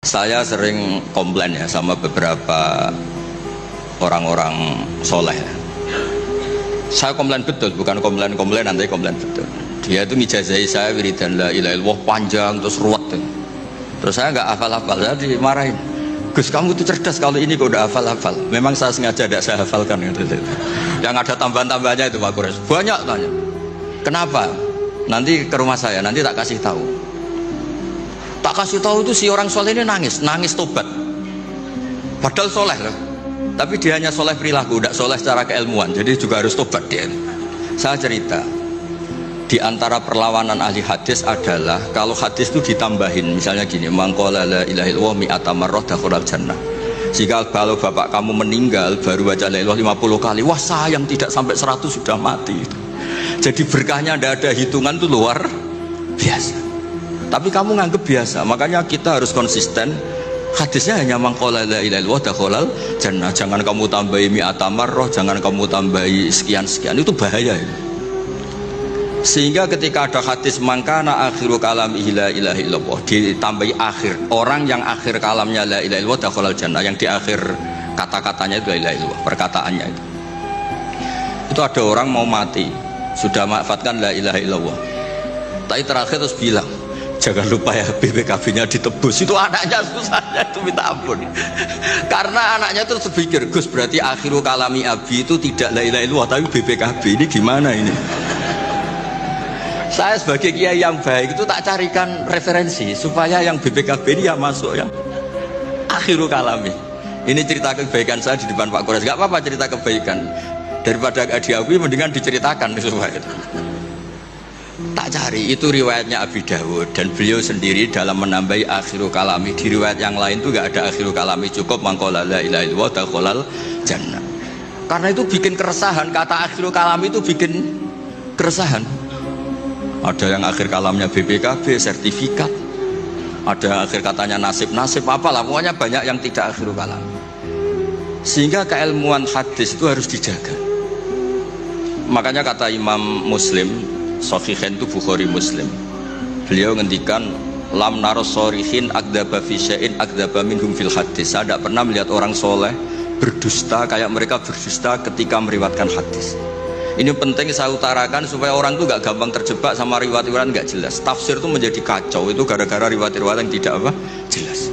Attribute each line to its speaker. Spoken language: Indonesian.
Speaker 1: Saya sering komplain ya sama beberapa orang-orang soleh ya. Saya komplain betul, bukan komplain nanti komplain betul. Dia itu ngijazahi saya wiridan la ilaha illallah panjang terus ruwet tuh. Terus saya nggak hafal-hafal, saya dimarahin. Gus, kamu itu cerdas kalau ini kok udah hafal-hafal. Memang saya sengaja tidak saya hafalkan gitu. Yang ada tambahan-tambahannya itu Pak Kures. Banyak tanya. Kenapa? Nanti ke rumah saya, nanti tak kasih tahu. Tak kasih tahu itu si orang soleh ini nangis tobat. Padahal soleh loh, tapi dia hanya soleh perilaku, tidak soleh secara keilmuan. Jadi juga harus tobat dia. Saya cerita, di antara perlawanan ahli hadis adalah kalau hadis itu ditambahin, misalnya gini, mangqala la ilaha illallah mi'ata marrah dakhalal jannah. Jika kalau bapak kamu meninggal baru baca la ilaha 50 kali, wah sayang tidak sampai 100 sudah mati. Jadi berkahnya tidak ada hitungan, itu luar biasa. Tapi kamu nganggep biasa, makanya kita harus konsisten. Hadisnya hanya mangqala la ilaha illallah dakhalal jannah. Jangan kamu tambahi mi'ata marrah, jangan kamu tambahi sekian-sekian, itu bahaya itu. Sehingga ketika ada hadis mangkana akhiru kalamihi la ilaha illallah, ditambahi akhir, orang yang akhir kalamnya la ilaha illallah dakhalal jannah, yang di akhir kata-katanya itu la ilaha illallah, perkataannya itu. Itu ada orang mau mati, sudah mafatkan la ilaha illallah, tapi terakhir terus bilang, jangan lupa ya BPKB-nya ditebus. Itu anaknya susahnya itu minta ampun. Karena anaknya terus berpikir, Gus berarti akhiru kalami abi itu tidak la ilaha illallah tapi BPKB. Ini gimana ini? Saya sebagai kiai yang baik itu tak carikan referensi supaya yang BPKB ini ya masuk ya akhiru kalami. Ini cerita kebaikan saya di depan Pak Kores. Gak apa-apa cerita kebaikan, daripada gak diakui mendingan diceritakan supaya tak cari. Itu riwayatnya Abi Dawud dan beliau sendiri dalam menambahi akhiru kalami. Di riwayat yang lain itu gak ada akhiru kalami, cukup mangqala la ilaha illallah dakhalal jannah. Karena itu bikin keresahan, kata akhiru kalami itu bikin keresahan. Ada yang akhir kalamnya BPKB, sertifikat, ada akhir katanya nasib-nasib, apalah, pokoknya banyak yang tidak akhiru kalam. Sehingga keilmuan hadis itu harus dijaga. Makanya kata Imam Muslim, Sahihain itu Bukhari Muslim, beliau ngendikan lam naros sorihin akdaba fi syai'in akdaba minhum fil hadis. Saya tidak pernah melihat orang soleh berdusta kayak mereka berdusta ketika meriwayatkan hadis. Ini penting saya utarakan supaya orang itu gak gampang terjebak sama riwayat-riwayat gak jelas. Tafsir itu menjadi kacau itu gara-gara riwayat-riwayat yang tidak jelas.